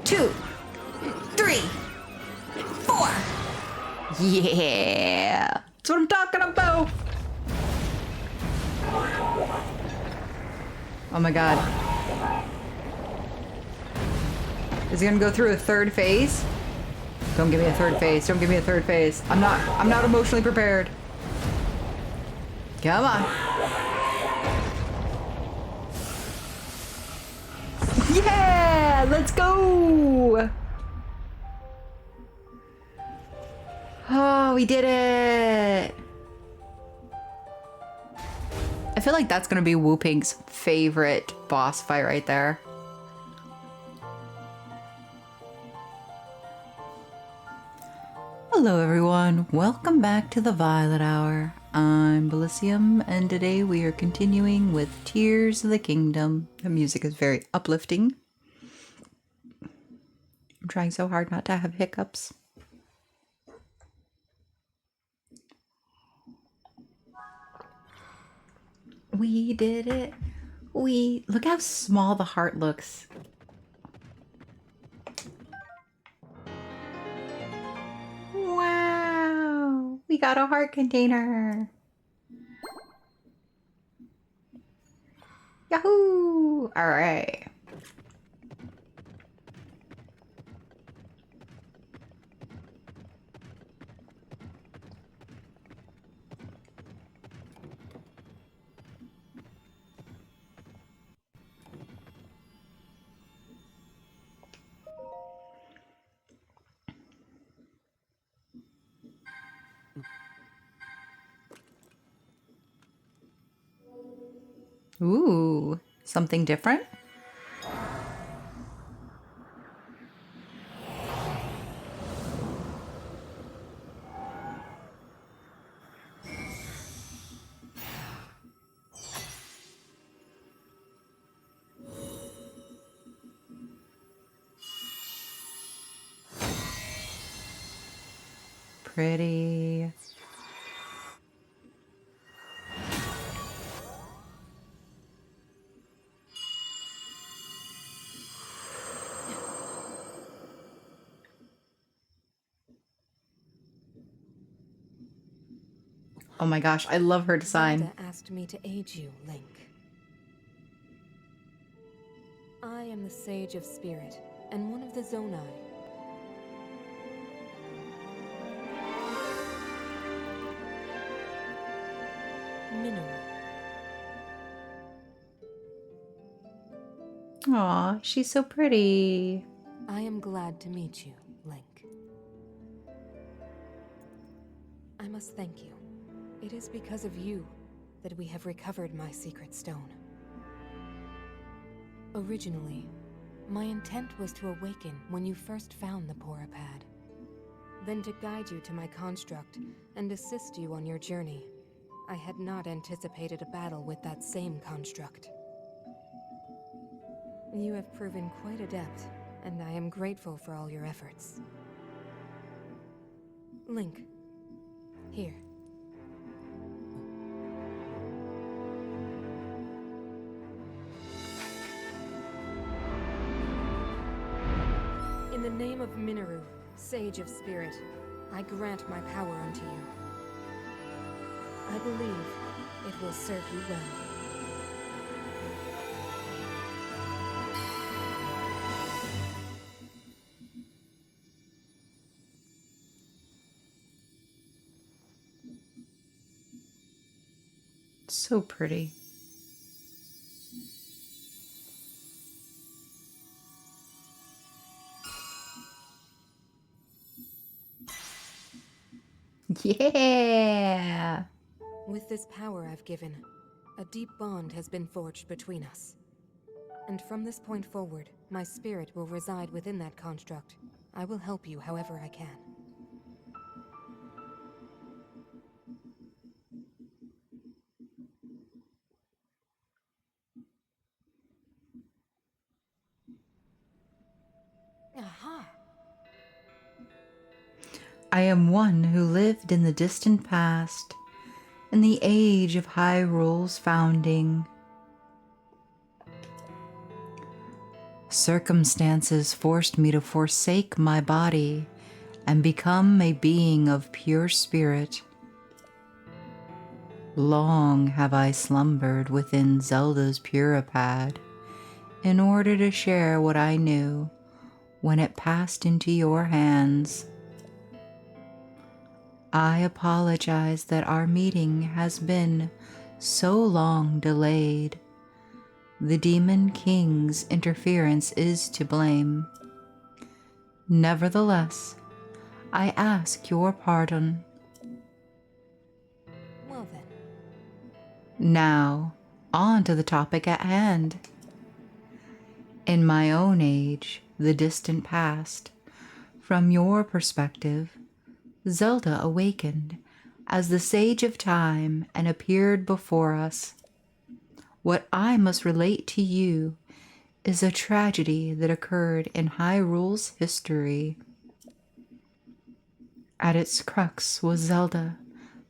2, 3, 4. Yeah. That's what I'm talking about. Oh my god. Is he gonna go through a third phase? Don't give me a third phase. Don't give me a third phase. I'm not emotionally prepared. Come on. Yeah! Let's go! Oh, we did it! I feel like that's gonna be Wu Ping's favorite boss fight right there. Hello everyone, welcome back to the Violet Hour. I'm Bilicium, and today we are continuing with Tears of the Kingdom. The music is very uplifting. I'm trying so hard not to have hiccups. We did it. Look how small the heart looks. Wow, we got a heart container. Yahoo! All right. Ooh, something different? Pretty. Oh my gosh, I love her design. Zelda asked me to aid you, Link. I am the Sage of Spirit, and one of the Zonai. Mineru. Aw, she's so pretty. I am glad to meet you, Link. I must thank you. It is because of you that we have recovered my secret stone. Originally, my intent was to awaken when you first found the Porapad. Then to guide you to my construct and assist you on your journey. I had not anticipated a battle with that same construct. You have proven quite adept, and I am grateful for all your efforts. Link, here. In the name of Mineru, Sage of Spirit, I grant my power unto you. I believe it will serve you well. So pretty. Yeah! With this power I've given, a deep bond has been forged between us. And from this point forward, my spirit will reside within that construct. I will help you however I can. Aha! I am one who lived in the distant past, in the age of Hyrule's founding. Circumstances forced me to forsake my body and become a being of pure spirit. Long have I slumbered within Zelda's puripad in order to share what I knew when it passed into your hands. I apologize that our meeting has been so long delayed. The Demon King's interference is to blame. Nevertheless, I ask your pardon. Well then. Now, on to the topic at hand. In my own age, the distant past, from your perspective, Zelda awakened as the Sage of Time and appeared before us. What I must relate to you is a tragedy that occurred in Hyrule's history. At its crux was Zelda,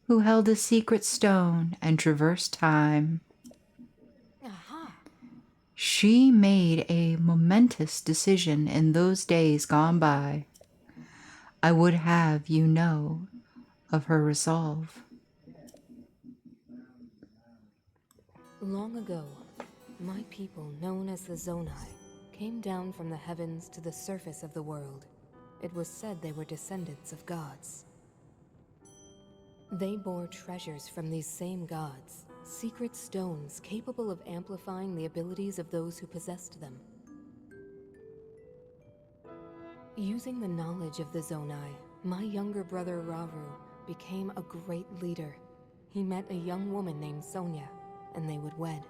who held a secret stone and traversed time. She made a momentous decision in those days gone by. I would have you know of her resolve. Long ago, my people, known as the Zonai, came down from the heavens to the surface of the world. It was said they were descendants of gods. They bore treasures from these same gods, secret stones capable of amplifying the abilities of those who possessed them. Using the knowledge of the Zonai, my younger brother Rauru became a great leader. He met a young woman named Sonia, and they would wed.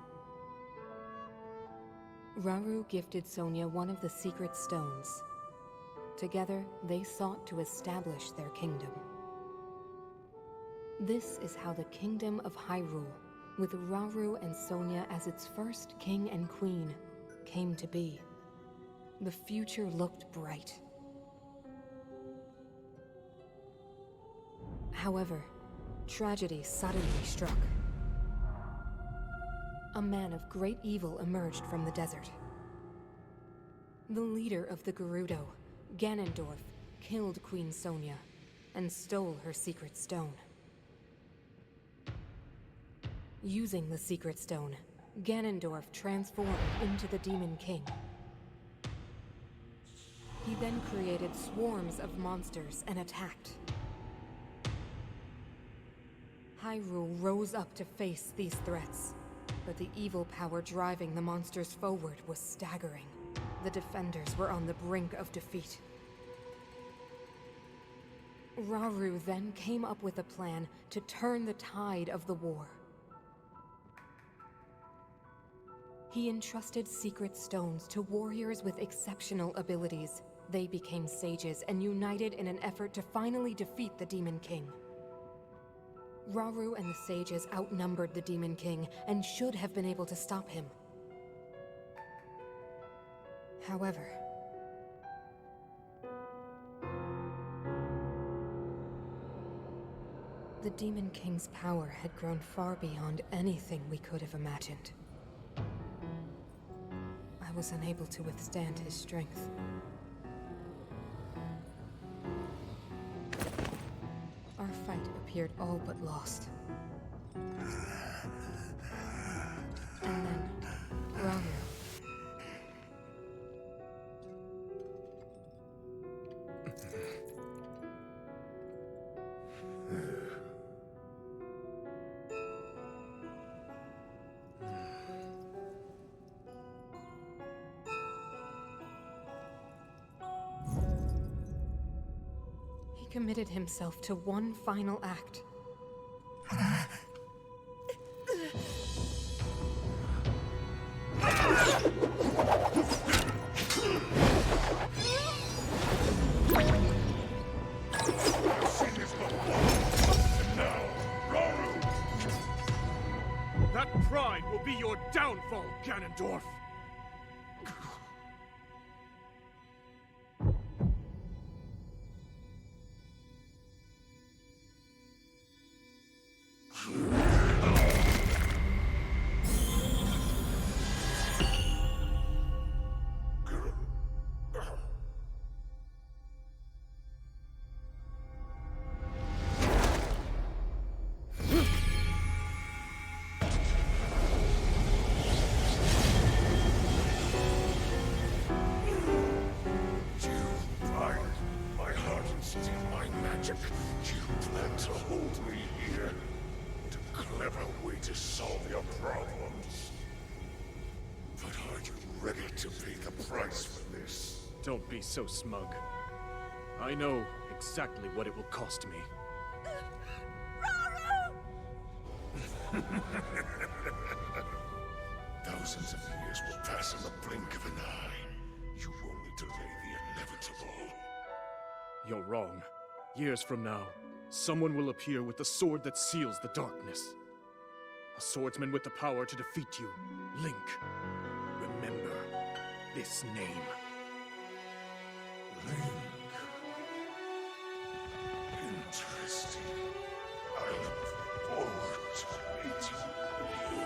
Rauru gifted Sonia one of the secret stones. Together, they sought to establish their kingdom. This is how the Kingdom of Hyrule, with Rauru and Sonia as its first king and queen, came to be. The future looked bright. However, tragedy suddenly struck. A man of great evil emerged from the desert. The leader of the Gerudo, Ganondorf, killed Queen Sonia and stole her secret stone. Using the secret stone, Ganondorf transformed into the Demon King. He then created swarms of monsters and attacked. Hyrule rose up to face these threats, but the evil power driving the monsters forward was staggering. The defenders were on the brink of defeat. Rauru then came up with a plan to turn the tide of the war. He entrusted secret stones to warriors with exceptional abilities. They became sages and united in an effort to finally defeat the Demon King. Rauru and the sages outnumbered the Demon King and should have been able to stop him. However, the Demon King's power had grown far beyond anything we could have imagined. I was unable to withstand his strength. Our fight appeared all but lost. And then, Rauru. He committed himself to one final act. That pride will be your downfall, Ganondorf! You plan to hold me here? What a clever way to solve your problems. But are you ready to pay the price for this? Don't be so smug. I know exactly what it will cost me. Thousands of years will pass in the blink of an eye. You only delay the inevitable. You're wrong. Years from now, someone will appear with the sword that seals the darkness. A swordsman with the power to defeat you, Link. Remember this name. Link. Interesting. I look forward to meeting you.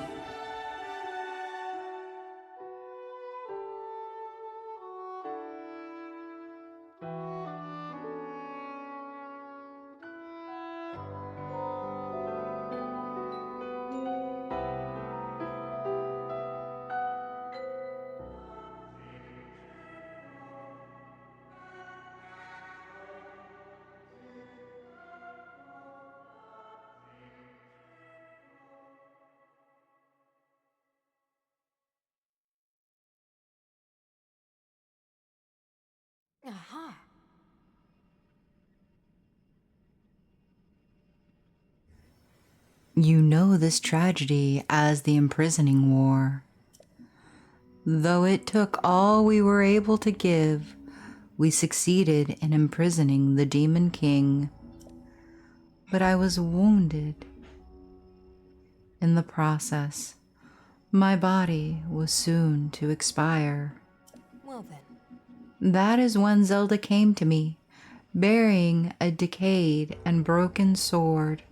Aha! You know this tragedy as the imprisoning war. Though it took all we were able to give, we succeeded in imprisoning the Demon King. But I was wounded. In the process, my body was soon to expire. Well then. That is when Zelda came to me, bearing a decayed and broken sword.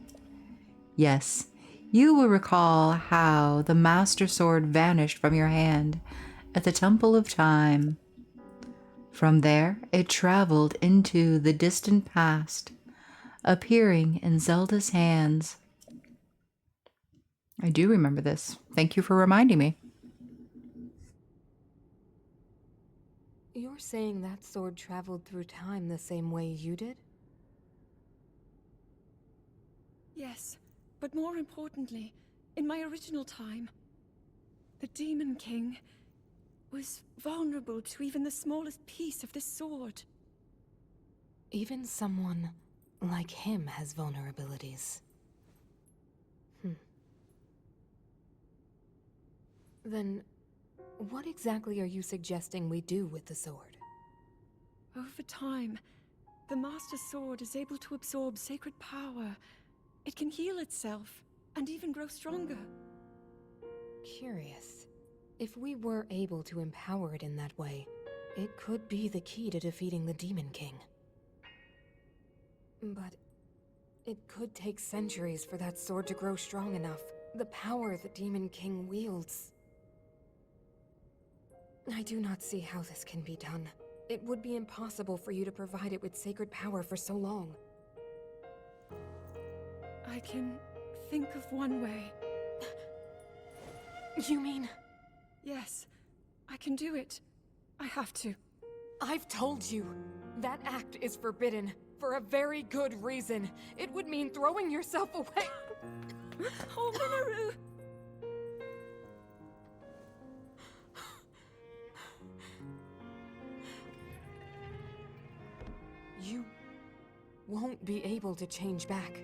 Yes, you will recall how the Master Sword vanished from your hand at the Temple of Time. From there, it traveled into the distant past, appearing in Zelda's hands. I do remember this. Thank you for reminding me. You're saying that sword traveled through time the same way you did? Yes, but more importantly, in my original time, the Demon King was vulnerable to even the smallest piece of this sword. Even someone like him has vulnerabilities. Then, what exactly are you suggesting we do with the sword? Over time, the Master Sword is able to absorb sacred power. It can heal itself, and even grow stronger. Curious. If we were able to empower it in that way, it could be the key to defeating the Demon King. But it could take centuries for that sword to grow strong enough. The power the Demon King wields. I do not see how this can be done. It would be impossible for you to provide it with sacred power for so long. I can think of one way. You mean? Yes, I can do it. I have to. I've told you. That act is forbidden. For a very good reason. It would mean throwing yourself away. Oh, Mineru! You won't be able to change back.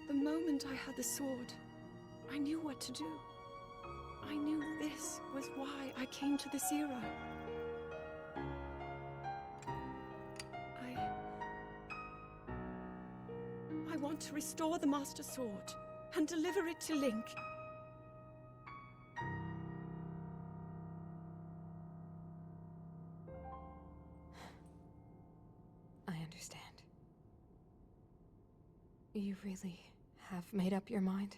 The moment I had the sword, I knew what to do. I knew this was why I came to this era. I want to restore the Master Sword and deliver it to Link. I understand. You really have made up your mind?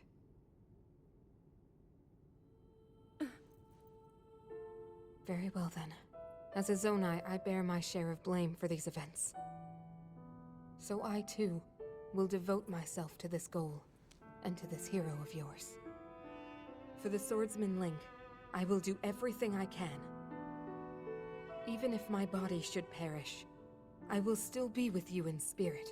Very well then. As a Zonai, I bear my share of blame for these events. So I too will devote myself to this goal, and to this hero of yours. For the swordsman Link, I will do everything I can. Even if my body should perish, I will still be with you in spirit.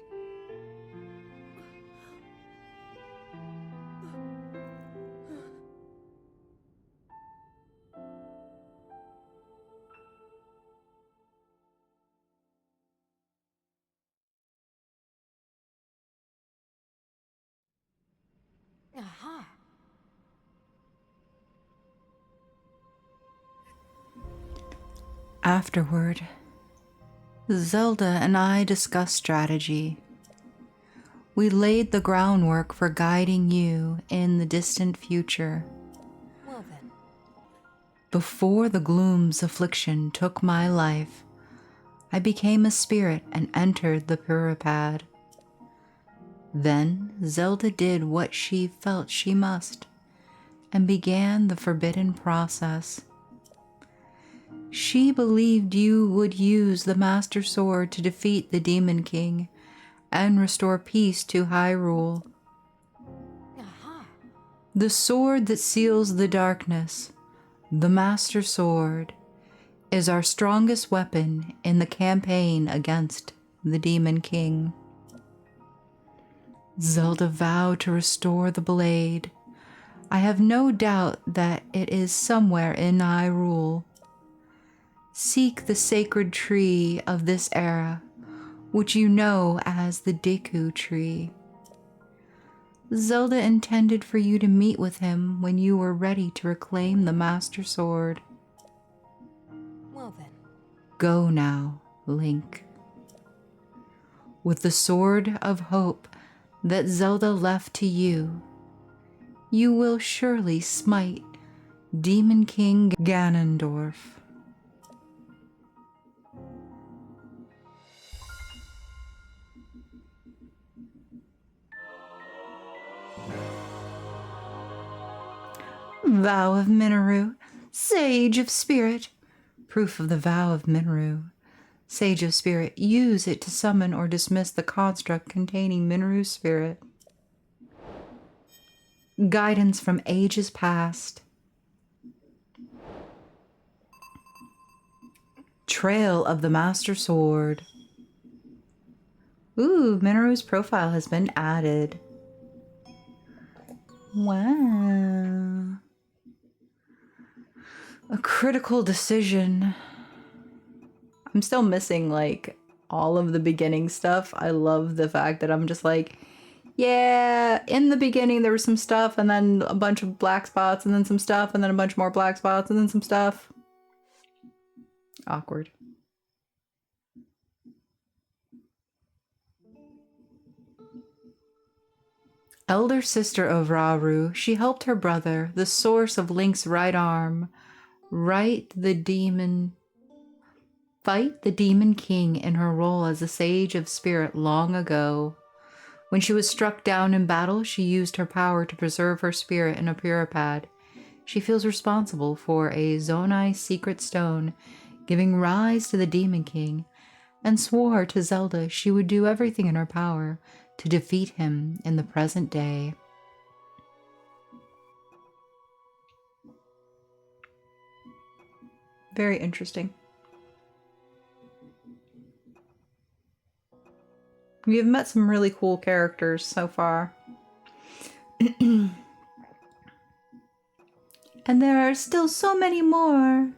Aha! Afterward, Zelda and I discussed strategy. We laid the groundwork for guiding you in the distant future. Well then. Before the gloom's affliction took my life, I became a spirit and entered the Puripad. Then Zelda did what she felt she must, and began the forbidden process. She believed you would use the Master Sword to defeat the Demon King and restore peace to Hyrule. Aha! The sword that seals the darkness, the Master Sword, is our strongest weapon in the campaign against the Demon King. Zelda vowed to restore the blade. I have no doubt that it is somewhere in Hyrule. Seek the sacred tree of this era, which you know as the Deku Tree. Zelda intended for you to meet with him when you were ready to reclaim the Master Sword. Well then. Go now, Link. With the Sword of Hope that Zelda left to you, you will surely smite Demon King Ganondorf. Vow of Mineru, Sage of Spirit. Proof of the Vow of Mineru. Sage of Spirit, use it to summon or dismiss the construct containing Mineru's spirit. Guidance from ages past. Trail of the Master Sword. Ooh, Mineru's profile has been added. Wow. A critical decision. I'm still missing like all of the beginning stuff. I love the fact that I'm just like, yeah, in the beginning there was some stuff and then a bunch of black spots and then some stuff and then a bunch more black spots and then some stuff. Awkward. Elder sister of Rauru, she helped her brother, the source of Link's right arm, fight the Demon King in her role as a Sage of Spirit long ago. When she was struck down in battle, she used her power to preserve her spirit in a Puripad. She feels responsible for a Zonai secret stone, giving rise to the Demon King, and swore to Zelda she would do everything in her power to defeat him in the present day. Very interesting. We have met some really cool characters so far. And there are still so many more.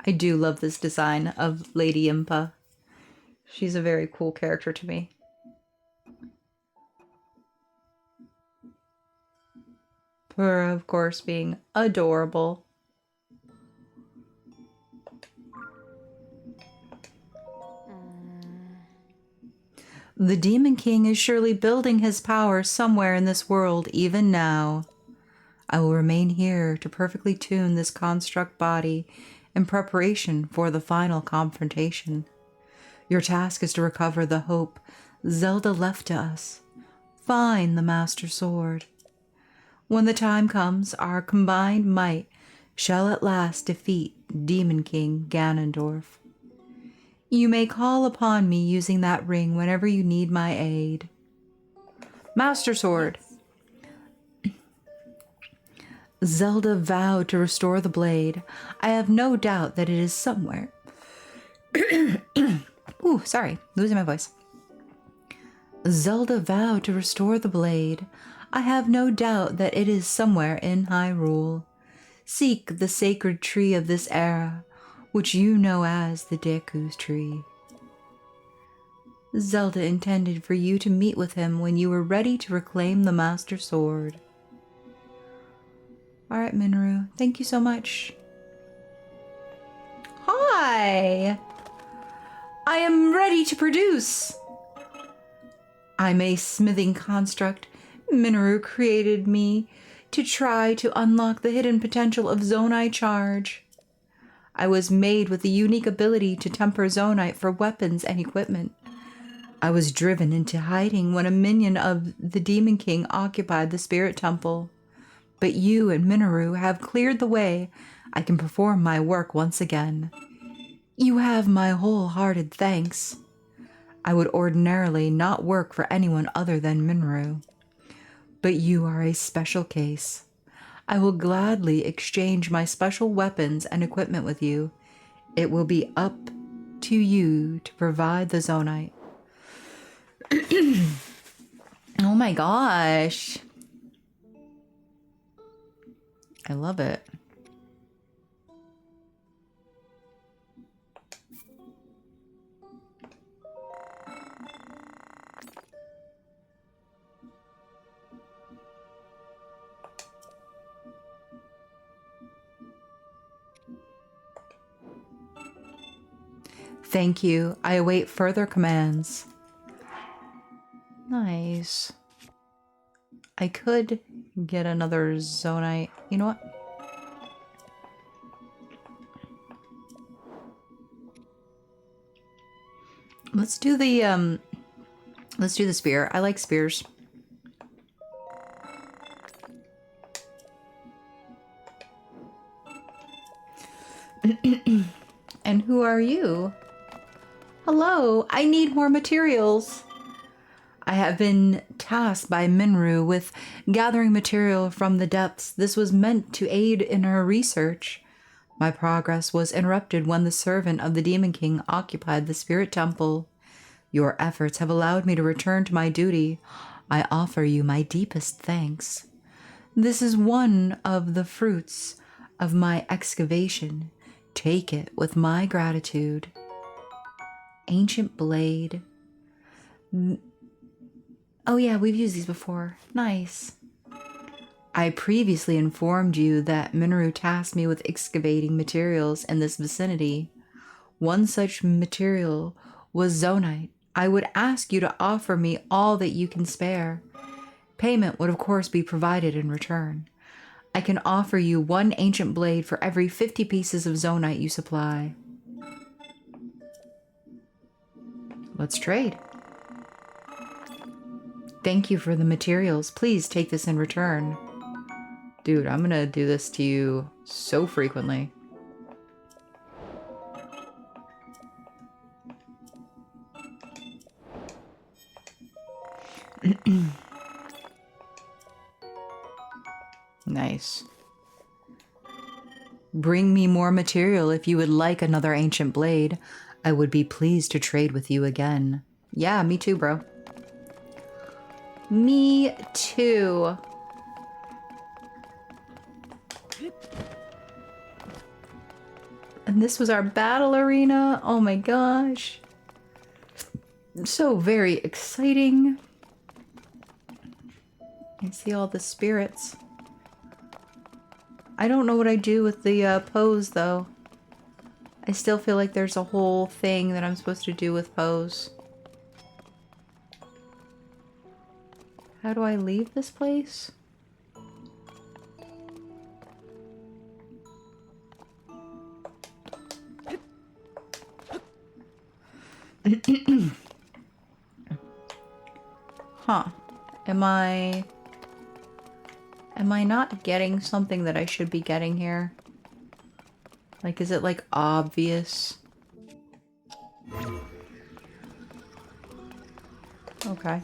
I do love this design of Lady Impa. She's a very cool character to me. Her, of course, being adorable. The Demon King is surely building his power somewhere in this world even now. I will remain here to perfectly tune this construct body in preparation for the final confrontation. Your task is to recover the hope Zelda left to us. Find the Master Sword. When the time comes, our combined might shall at last defeat Demon King Ganondorf. You may call upon me using that ring whenever you need my aid. Master Sword. Zelda vowed to restore the blade. I have no doubt that it is somewhere. Ooh, sorry, losing my voice. Zelda vowed to restore the blade. I have no doubt that it is somewhere in Hyrule. Seek the sacred tree of this era, which you know as the Deku's tree. Zelda intended for you to meet with him when you were ready to reclaim the Master Sword. Alright, Mineru, thank you so much. Hi! I am ready to produce! I'm a smithing construct. Mineru created me to try to unlock the hidden potential of Zonai charge. I was made with the unique ability to temper Zonite for weapons and equipment. I was driven into hiding when a minion of the Demon King occupied the Spirit Temple. But you and Mineru have cleared the way. I can perform my work once again. You have my wholehearted thanks. I would ordinarily not work for anyone other than Mineru. But you are a special case. I will gladly exchange my special weapons and equipment with you. It will be up to you to provide the Zonite. Oh my gosh. I love it. Thank you. I await further commands. Nice. I could get another Zonite. You know what? Let's do the spear. I like spears. And who are you? Hello, I need more materials. I have been tasked by Mineru with gathering material from the depths. This was meant to aid in her research. My progress was interrupted when the servant of the Demon King occupied the Spirit Temple. Your efforts have allowed me to return to my duty. I offer you my deepest thanks. This is one of the fruits of my excavation. Take it with my gratitude. Ancient blade. Oh yeah, we've used these before. Nice. I previously informed you that Mineru tasked me with excavating materials in this vicinity. One such material was Zonite. I would ask you to offer me all that you can spare. Payment would of course be provided in return. I can offer you 1 ancient blade for every 50 pieces of Zonite you supply. Let's trade. Thank you for the materials. Please take this in return. Dude, I'm gonna do this to you so frequently. Nice. Bring me more material if you would like another ancient blade. I would be pleased to trade with you again. Yeah, me too, bro. Me too. And this was our battle arena. Oh my gosh. So very exciting. I see all the spirits. I don't know what I do with the pose though. I still feel like there's a whole thing that I'm supposed to do with pose. How do I leave this place? Huh. Am I not getting something that I should be getting here? Like, is it like obvious? Okay.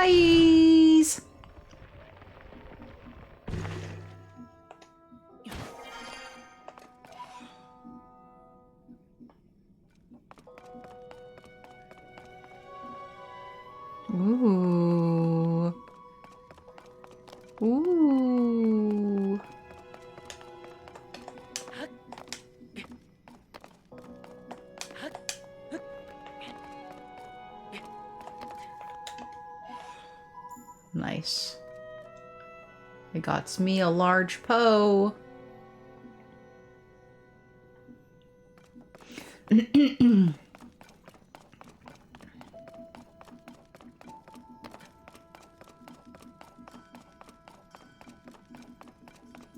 Surprise! Ooh. Ooh. Nice. It got me a large Poe.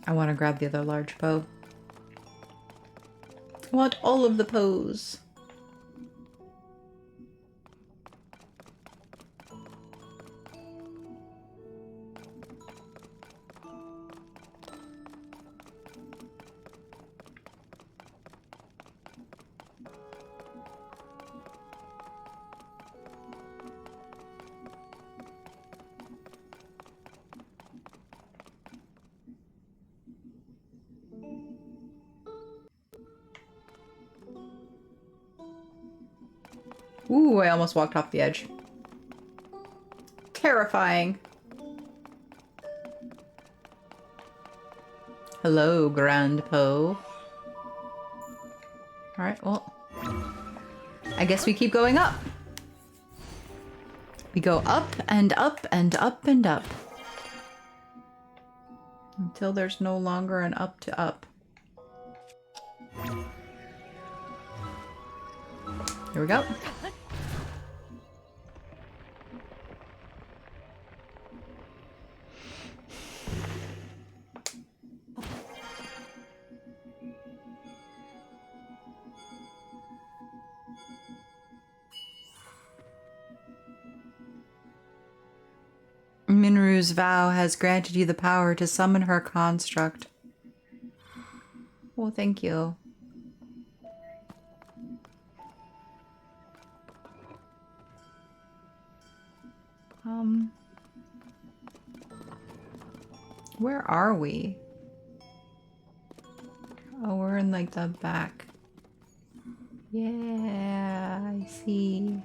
I want to grab the other large Poe. I want all of the Poes. Ooh, I almost walked off the edge. Terrifying. Hello, Grand Poe. Alright, well. I guess we keep going up. We go up and up and up and up. Until there's no longer an up to up. Here we go. Mineru's vow has granted you the power to summon her construct. Well, thank you. Where are we? Oh, we're in like the back. Yeah, I see.